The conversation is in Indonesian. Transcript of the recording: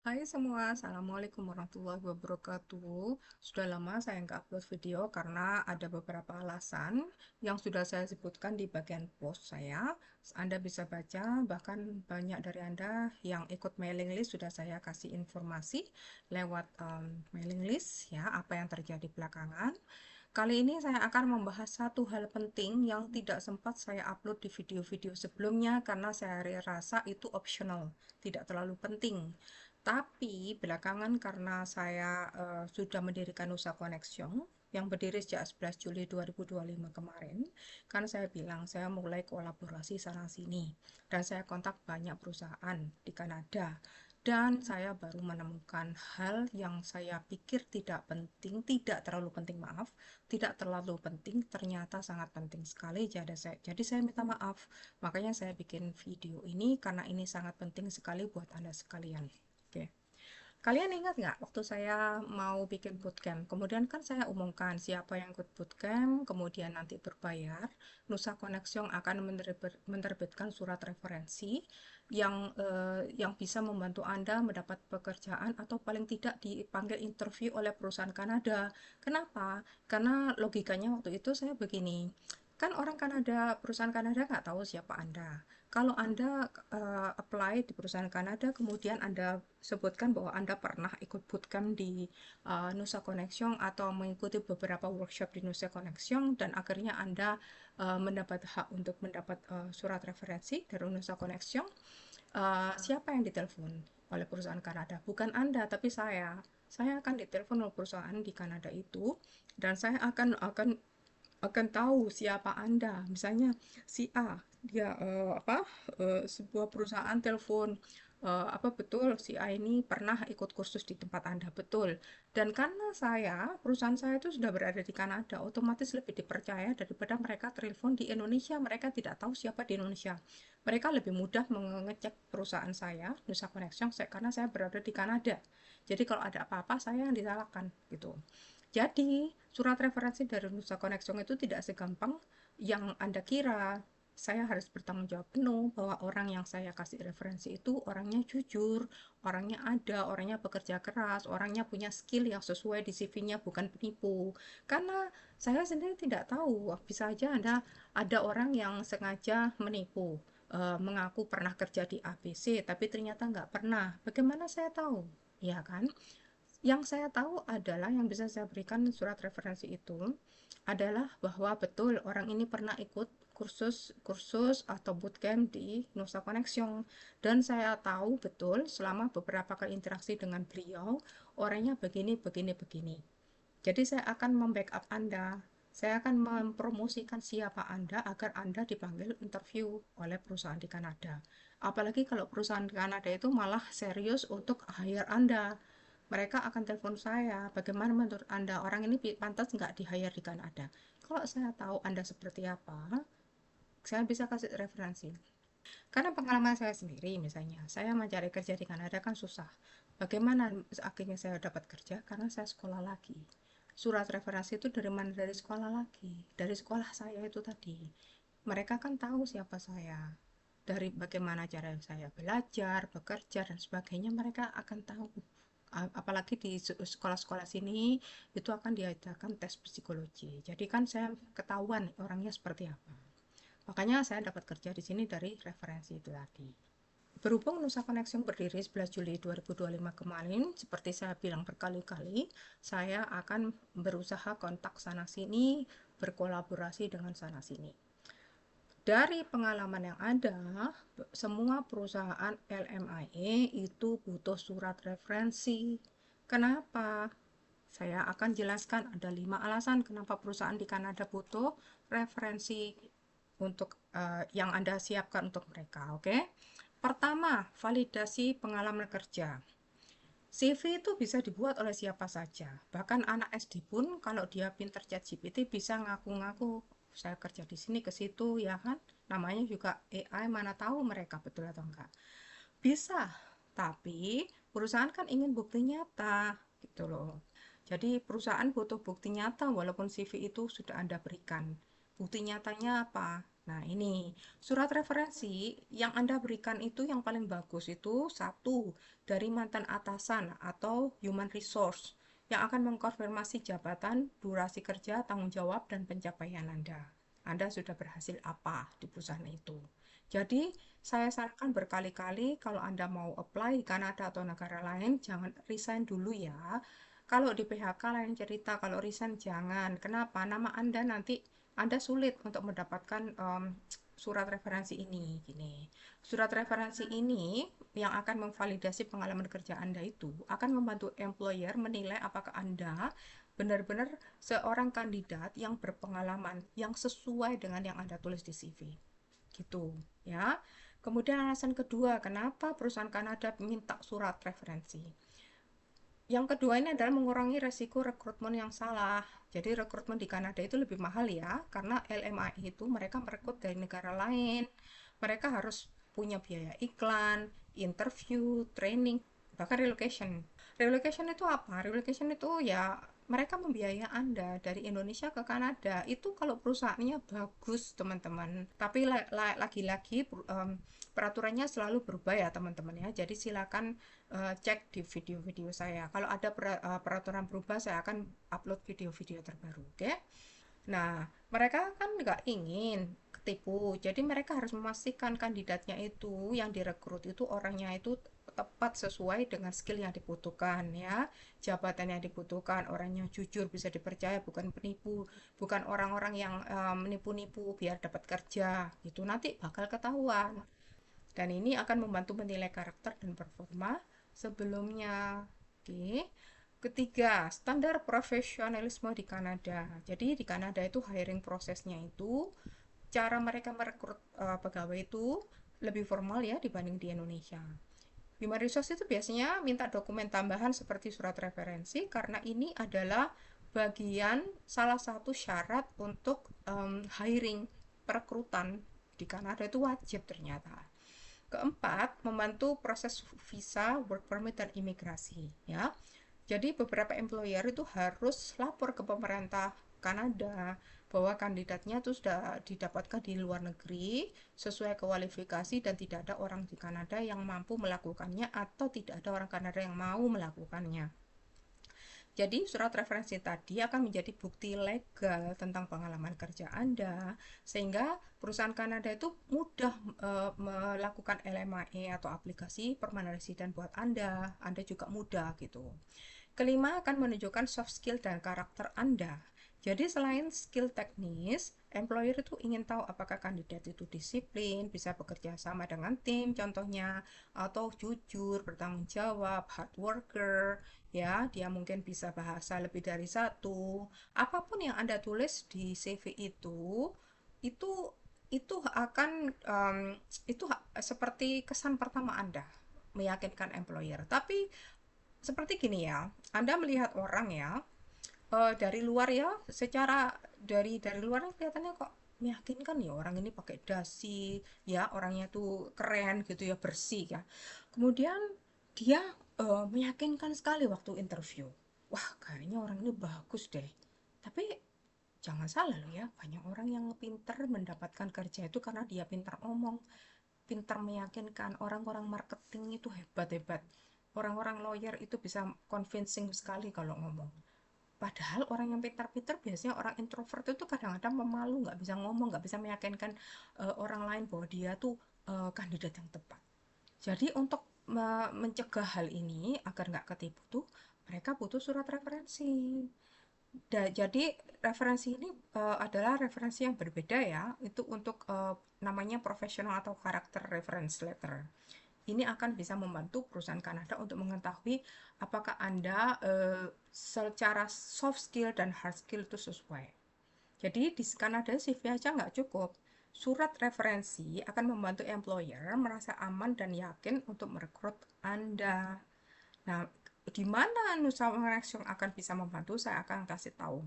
Hai semua, Assalamualaikum warahmatullahi wabarakatuh. Sudah lama saya nggak upload video karena ada beberapa alasan yang sudah saya sebutkan di bagian post saya. Anda bisa baca, bahkan banyak dari Anda yang ikut mailing list sudah saya kasih informasi lewat mailing list ya, apa yang terjadi belakangan. Kali ini saya akan membahas satu hal penting yang tidak sempat saya upload di video-video sebelumnya karena saya rasa itu optional, tidak terlalu penting. Tapi belakangan karena saya sudah mendirikan Nusa Connection yang berdiri sejak 11 Juli 2025 kemarin, kan saya bilang saya mulai kolaborasi sana sini dan saya kontak banyak perusahaan di Kanada dan saya baru menemukan hal yang saya pikir tidak penting, tidak terlalu penting, maaf, tidak terlalu penting, ternyata sangat penting sekali. Jadi saya minta maaf. Makanya saya bikin video ini karena ini sangat penting sekali buat Anda sekalian. Oke. Kalian ingat nggak waktu saya mau bikin bootcamp? Kemudian kan saya umumkan siapa yang ikut bootcamp, kemudian nanti berbayar. Nusa Connection akan menerbitkan surat referensi yang bisa membantu Anda mendapat pekerjaan atau paling tidak dipanggil interview oleh perusahaan Kanada. Kenapa? Karena logikanya waktu itu saya begini, kan orang Kanada, perusahaan Kanada nggak tahu siapa Anda. Kalau Anda apply di perusahaan Kanada, kemudian Anda sebutkan bahwa Anda pernah ikut bootcamp di Nusa Connection atau mengikuti beberapa workshop di Nusa Connection dan akhirnya Anda mendapat hak untuk mendapat surat referensi dari Nusa Connection. Siapa yang ditelepon oleh perusahaan Kanada? Bukan Anda, tapi saya. Saya akan ditelepon oleh perusahaan di Kanada itu dan saya akan tahu siapa Anda. Misalnya si A, dia sebuah perusahaan telepon, apa betul si A ini pernah ikut kursus di tempat Anda, betul. Dan karena perusahaan saya itu sudah berada di Kanada, otomatis lebih dipercaya daripada mereka telepon di Indonesia. Mereka tidak tahu siapa di Indonesia. Mereka lebih mudah mengecek perusahaan saya, Nusa Connection, karena saya berada di Kanada. Jadi kalau ada apa-apa, saya yang disalahkan gitu. Jadi, surat referensi dari Nusa Connection itu tidak segampang yang Anda kira. Saya harus bertanggung jawab penuh bahwa orang yang saya kasih referensi itu orangnya jujur, orangnya ada, orangnya bekerja keras, orangnya punya skill yang sesuai di CV-nya, bukan penipu. Karena saya sendiri tidak tahu, bisa aja ada orang yang sengaja menipu, mengaku pernah kerja di ABC, tapi ternyata nggak pernah. Bagaimana saya tahu? Ya kan? Yang saya tahu adalah yang bisa saya berikan surat referensi itu adalah bahwa betul orang ini pernah ikut kursus atau bootcamp di Nusa Connection dan saya tahu betul selama beberapa kali interaksi dengan beliau orangnya begini begini begini. Jadi saya akan membackup Anda. Saya akan mempromosikan siapa Anda agar Anda dipanggil interview oleh perusahaan di Kanada. Apalagi kalau perusahaan di Kanada itu malah serius untuk hire Anda. Mereka akan telepon saya, bagaimana menurut Anda, orang ini pantas nggak di-hire di Kanada? Kalau saya tahu Anda seperti apa, saya bisa kasih referensi. Karena pengalaman saya sendiri, misalnya, saya mencari kerja di Kanada kan susah. Bagaimana akhirnya saya dapat kerja? Karena saya sekolah lagi. Surat referensi itu dari mana? Dari sekolah lagi. Dari sekolah saya itu tadi. Mereka kan tahu siapa saya. Dari bagaimana cara saya belajar, bekerja, dan sebagainya, mereka akan tahu. Apalagi di sekolah-sekolah sini, itu akan diadakan tes psikologi. Jadi kan saya ketahuan orangnya seperti apa. Makanya saya dapat kerja di sini dari referensi itu tadi. Berhubung Nusa Connection berdiri 11 Juli 2025 kemarin, seperti saya bilang berkali-kali, saya akan berusaha kontak sana sini, berkolaborasi dengan sana sini. Dari pengalaman yang ada, semua perusahaan LMIA itu butuh surat referensi. Kenapa? Saya akan jelaskan ada 5 alasan kenapa perusahaan di Kanada butuh referensi untuk yang Anda siapkan untuk mereka, oke? Pertama, validasi pengalaman kerja. CV itu bisa dibuat oleh siapa saja. Bahkan anak SD pun kalau dia pinter ChatGPT bisa ngaku-ngaku saya kerja di sini ke situ ya kan. Namanya juga AI, mana tahu mereka betul atau enggak. Bisa, tapi perusahaan kan ingin bukti nyata gitu loh. Jadi perusahaan butuh bukti nyata walaupun CV itu sudah Anda berikan. Bukti nyatanya apa? Nah, ini surat referensi yang Anda berikan itu yang paling bagus itu satu dari mantan atasan atau human resource yang akan mengkonfirmasi jabatan, durasi kerja, tanggung jawab, dan pencapaian Anda. Anda sudah berhasil apa di perusahaan itu. Jadi, saya sarankan berkali-kali kalau Anda mau apply di Kanada atau negara lain, jangan resign dulu ya. Kalau di PHK lain cerita, kalau resign jangan. Kenapa? Nama Anda nanti Anda sulit untuk mendapatkan surat referensi ini. Gini, surat referensi ini yang akan memvalidasi pengalaman kerja Anda itu akan membantu employer menilai apakah Anda benar-benar seorang kandidat yang berpengalaman, yang sesuai dengan yang Anda tulis di CV. Gitu, ya. Kemudian alasan kedua, kenapa perusahaan Kanada minta surat referensi? Yang kedua ini adalah mengurangi resiko rekrutmen yang salah. Jadi rekrutmen di Kanada itu lebih mahal ya, karena LMAI itu mereka merekrut dari negara lain. Mereka harus punya biaya iklan, interview, training, bahkan relocation. Relocation itu apa? Relocation itu ya mereka membiayai Anda dari Indonesia ke Kanada. Itu kalau perusahaannya bagus, teman-teman. Tapi lagi-lagi peraturannya selalu berubah ya, teman-teman ya. Jadi silakan cek di video-video saya. Kalau ada peraturan berubah, saya akan upload video-video terbaru, oke? Nah, mereka kan nggak ingin ketipu, jadi mereka harus memastikan kandidatnya itu yang direkrut itu orangnya itu tepat sesuai dengan skill yang dibutuhkan ya, jabatan yang dibutuhkan, orangnya jujur bisa dipercaya, bukan penipu, bukan orang-orang yang menipu-nipu biar dapat kerja, itu nanti bakal ketahuan. Dan ini akan membantu menilai karakter dan performa sebelumnya. Oke. Ketiga, standar profesionalisme di Kanada. Jadi di Kanada itu hiring prosesnya itu cara mereka merekrut pegawai itu lebih formal ya dibanding di Indonesia. Human Resource itu biasanya minta dokumen tambahan seperti surat referensi karena ini adalah bagian salah satu syarat untuk hiring perekrutan di Kanada itu wajib ternyata. Keempat, membantu proses visa, work permit, dan imigrasi. Ya, jadi beberapa employer itu harus lapor ke pemerintah Kanada bahwa kandidatnya itu sudah didapatkan di luar negeri sesuai kualifikasi dan tidak ada orang di Kanada yang mampu melakukannya atau tidak ada orang Kanada yang mau melakukannya. Jadi surat referensi tadi akan menjadi bukti legal tentang pengalaman kerja Anda sehingga perusahaan Kanada itu mudah melakukan LMAE atau aplikasi permanent resident buat Anda. Anda juga mudah gitu. Kelima akan menunjukkan soft skill dan karakter Anda. Jadi selain skill teknis, employer itu ingin tahu apakah kandidat itu disiplin, bisa bekerja sama dengan tim contohnya, atau jujur, bertanggung jawab, hard worker, ya, dia mungkin bisa bahasa lebih dari satu. Apapun yang Anda tulis di CV itu itu akan itu seperti kesan pertama Anda meyakinkan employer. Tapi seperti gini ya, Anda melihat orang ya, dari luar ya, secara dari luarnya kelihatannya kok meyakinkan ya orang ini pakai dasi, ya orangnya tuh keren gitu ya, bersih ya. Kemudian dia meyakinkan sekali waktu interview. Wah, kayaknya orang ini bagus deh. Tapi jangan salah loh ya, banyak orang yang pintar mendapatkan kerja itu karena dia pintar ngomong, pintar meyakinkan. Orang-orang marketing itu hebat-hebat. Orang-orang lawyer itu bisa convincing sekali kalau ngomong. Padahal orang yang pintar-pintar biasanya orang introvert itu kadang-kadang memalu, nggak bisa ngomong, nggak bisa meyakinkan orang lain bahwa dia tuh kandidat yang tepat. Jadi untuk mencegah hal ini agar nggak ketipu tuh mereka butuh surat referensi. Jadi referensi ini adalah referensi yang berbeda ya. Itu untuk namanya profesional atau karakter reference letter. Ini akan bisa membantu perusahaan Kanada untuk mengetahui apakah Anda secara soft skill dan hard skill itu sesuai. Jadi di Kanada CV aja nggak cukup. Surat referensi akan membantu employer merasa aman dan yakin untuk merekrut Anda. Nah, di mana Nusa Connection akan bisa membantu, saya akan kasih tahu.